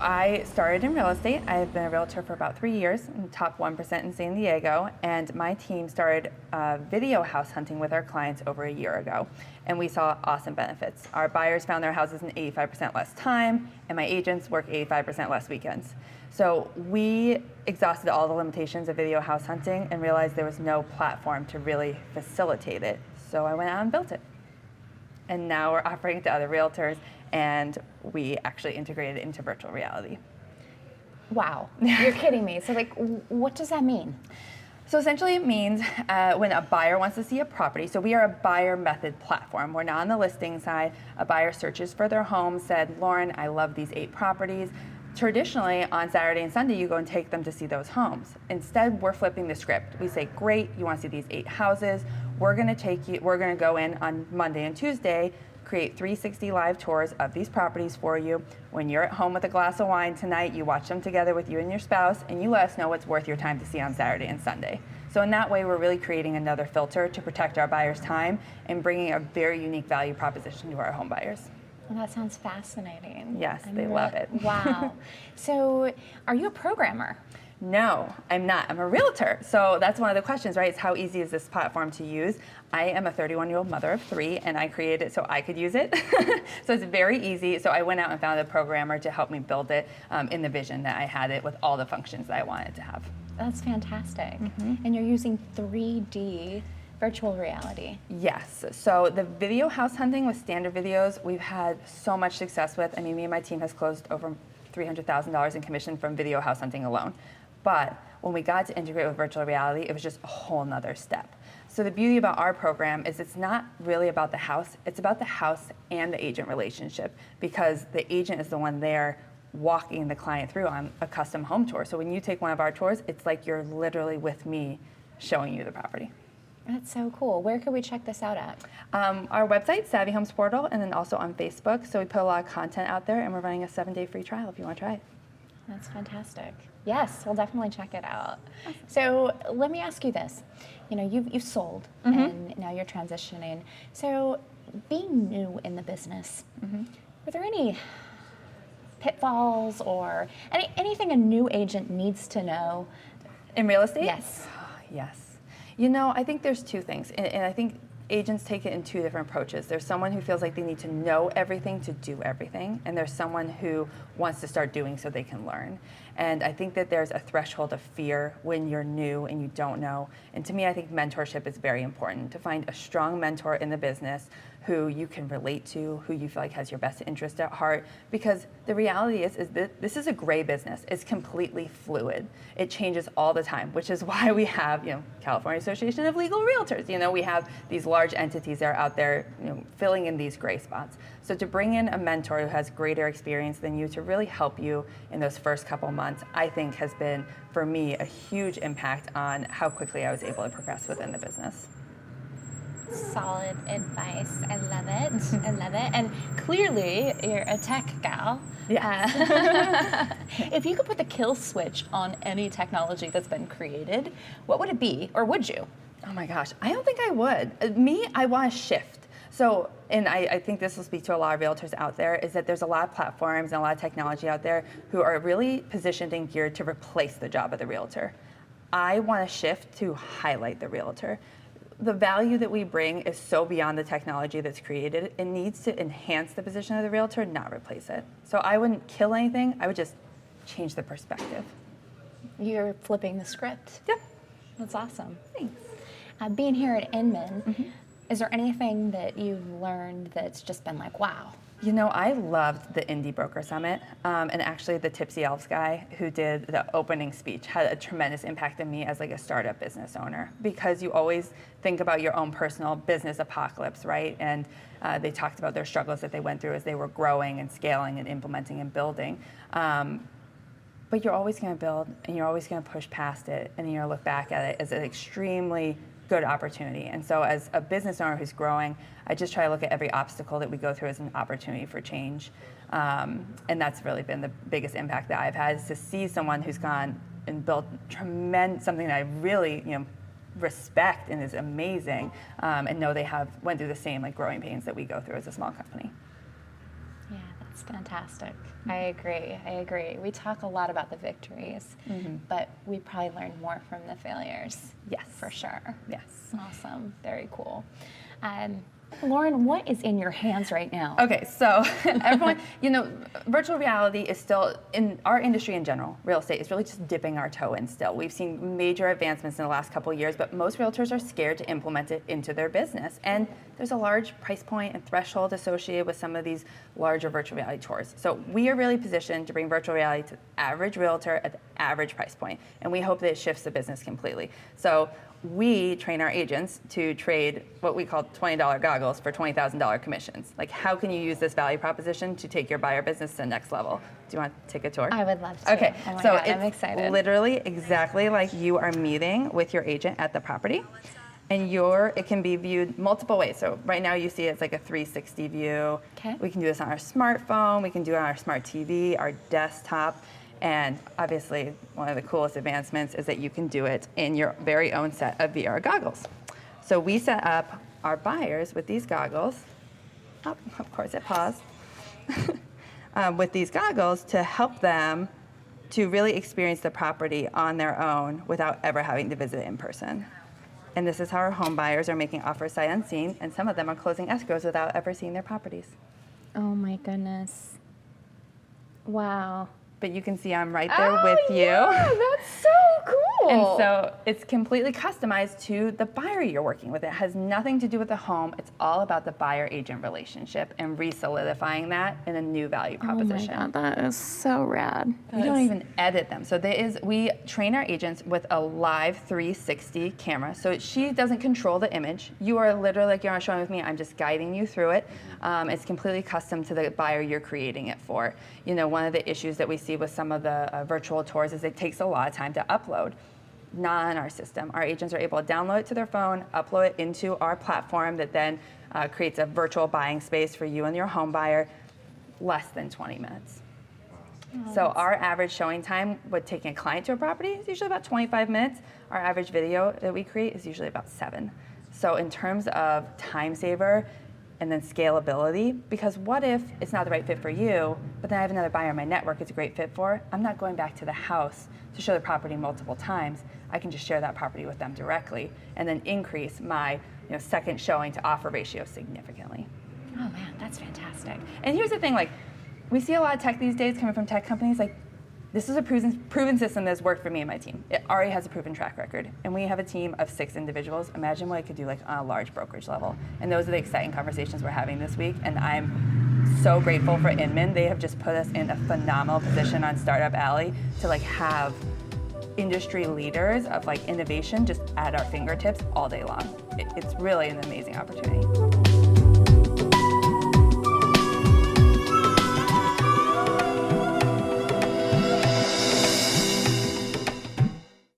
I started in real estate. I've been a realtor for about 3 years, in the top 1% in San Diego, and my team started video house hunting with our clients over a year ago, and we saw awesome benefits. Our buyers found their houses in 85% less time, and my agents work 85% less weekends. So we exhausted all the limitations of video house hunting and realized there was no platform to really facilitate it. So I went out and built it. And now we're offering it to other realtors, and we actually integrated it into virtual reality. Wow, you're kidding me. So like, what does that mean? So essentially it means when a buyer wants to see a property, so we are a buyer method platform. We're not on the listing side. A buyer searches for their home, said, Lauren, I love these 8 properties. Traditionally, on Saturday and Sunday, you go and take them to see those homes. Instead, we're flipping the script. We say, great, you want to see these 8 houses. We're going to go in on Monday and Tuesday, create 360 live tours of these properties for you. When you're at home with a glass of wine tonight, you watch them together with you and your spouse, and you let us know what's worth your time to see on Saturday and Sunday. So in that way, we're really creating another filter to protect our buyers' time and bringing a very unique value proposition to our home buyers. Well, that sounds fascinating. Yes, they love it. Wow. So are you a programmer? No, I'm not. I'm a realtor. So that's one of the questions, right? Is how easy is this platform to use? I am a 31-year-old mother of 3, and I created it so I could use it. So it's very easy. So I went out and found a programmer to help me build it in the vision that I had it with all the functions that I wanted to have. That's fantastic. And you're using 3D virtual reality. Yes. So the video house hunting with standard videos, we've had so much success with. I mean, me and my team has closed over $300,000 in commission from video house hunting alone. But when we got to integrate with virtual reality, it was just a whole nother step. So the beauty about our program is it's not really about the house, it's about the house and the agent relationship, because the agent is the one there walking the client through on a custom home tour. So when you take one of our tours, it's like you're literally with me showing you the property. That's so cool. Where could we check this out at? Our website, Savvy Homes Portal, and then also on Facebook. So we put a lot of content out there, and we're running a 7-day free trial if you want to try it. That's fantastic. Yes, we'll definitely check it out. So let me ask you this. You know, you've sold, and now you're transitioning. So being new in the business, were there any pitfalls or anything a new agent needs to know? In real estate? Yes. Yes. You know, I think there's 2 things, and I think agents take it in 2 different approaches. There's someone who feels like they need to know everything to do everything, and there's someone who wants to start doing so they can learn. And I think that there's a threshold of fear when you're new and you don't know. And to me, I think mentorship is very important, to find a strong mentor in the business who you can relate to, who you feel like has your best interest at heart. Because the reality is that this is a gray business. It's completely fluid. It changes all the time, which is why we have, California Association of Legal Realtors. We have these large entities that are out there, filling in these gray spots. So to bring in a mentor who has greater experience than you to really help you in those first couple months, I think has been, for me, a huge impact on how quickly I was able to progress within the business. Solid advice. I love it. I love it. And clearly, you're a tech gal. Yeah. If you could put the kill switch on any technology that's been created, what would it be, or would you? Oh my gosh, I don't think I would. I want to shift. So, and I think this will speak to a lot of realtors out there, is that there's a lot of platforms and a lot of technology out there who are really positioned and geared to replace the job of the realtor. I want to shift to highlight the realtor. The value that we bring is so beyond the technology that's created. It needs to enhance the position of the realtor, not replace it. So I wouldn't kill anything, I would just change the perspective. You're flipping the script. Yep. That's awesome. Thanks. Being here at Inman, is there anything that you've learned that's just been like, wow? I loved the Indie Broker Summit, and actually the Tipsy Elves guy who did the opening speech had a tremendous impact on me as like a startup business owner, because you always think about your own personal business apocalypse, right? And they talked about their struggles that they went through as they were growing and scaling and implementing and building. But you're always going to build, and you're always going to push past it, and you're going to look back at it as an extremely good opportunity. And so as a business owner who's growing, I just try to look at every obstacle that we go through as an opportunity for change. And that's really been the biggest impact that I've had, is to see someone who's gone and built something that I really respect and is amazing, and know they went through the same growing pains that we go through as a small company. Yeah, that's That's fantastic. I agree. We talk a lot about the victories, but we probably learn more from the failures. Yes. For sure. Yes. Awesome. Very cool. Lauren, what is in your hands right now? Okay, so everyone, virtual reality is still, in our industry in general, real estate is really just dipping our toe in still. We've seen major advancements in the last couple of years, but most realtors are scared to implement it into their business. And there's a large price point and threshold associated with some of these larger virtual reality tours. So we are really positioned to bring virtual reality to the average realtor at the average price point, and we hope that it shifts the business completely. So we train our agents to trade what we call $20 goggles for $20,000 commissions. Like, how can you use this value proposition to take your buyer business to the next level? Do you want to take a tour? I would love to. Okay, Oh my so God, it's I'm excited. literally exactly like you are meeting with your agent at the property, and it can be viewed multiple ways. So right now you see it's like a 360 view. Okay. We can do this on our smartphone, we can do it on our smart TV, our desktop. And obviously, one of the coolest advancements is that you can do it in your very own set of VR goggles. So we set up our buyers with these goggles. Oh, of course, it paused. With these goggles to help them to really experience the property on their own without ever having to visit it in person. And this is how our home buyers are making offers sight unseen, and some of them are closing escrows without ever seeing their properties. Oh my goodness. Wow. But you can see I'm right there with you. Yeah, that's so cool. And so it's completely customized to the buyer you're working with. It has nothing to do with the home. It's all about the buyer-agent relationship and re-solidifying that in a new value proposition. Oh my God, that is so rad. We don't even edit them. So we train our agents with a live 360 camera. So she doesn't control the image. You are literally, like you're showing with me, I'm just guiding you through it. It's completely custom to the buyer you're creating it for. One of the issues that we see with some of the virtual tours is it takes a lot of time to upload. Not on our system. Our agents are able to download it to their phone, upload it into our platform that then creates a virtual buying space for you and your home buyer, less than 20 minutes. So our average showing time with taking a client to a property is usually about 25 minutes. Our average video that we create is usually about 7. So in terms of time saver and then scalability, because what if it's not the right fit for you, but then I have another buyer in my network it's a great fit for, I'm not going back to the house to show the property multiple times. I can just share that property with them directly and then increase my second showing to offer ratio significantly. Oh man, that's fantastic. And here's the thing, we see a lot of tech these days coming from tech companies, this is a proven system that's worked for me and my team. It already has a proven track record. And we have a team of 6 individuals. Imagine what I could do on a large brokerage level. And those are the exciting conversations we're having this week. And I'm so grateful for Inman. They have just put us in a phenomenal position on Startup Alley to have industry leaders of innovation just at our fingertips all day long. It's really an amazing opportunity.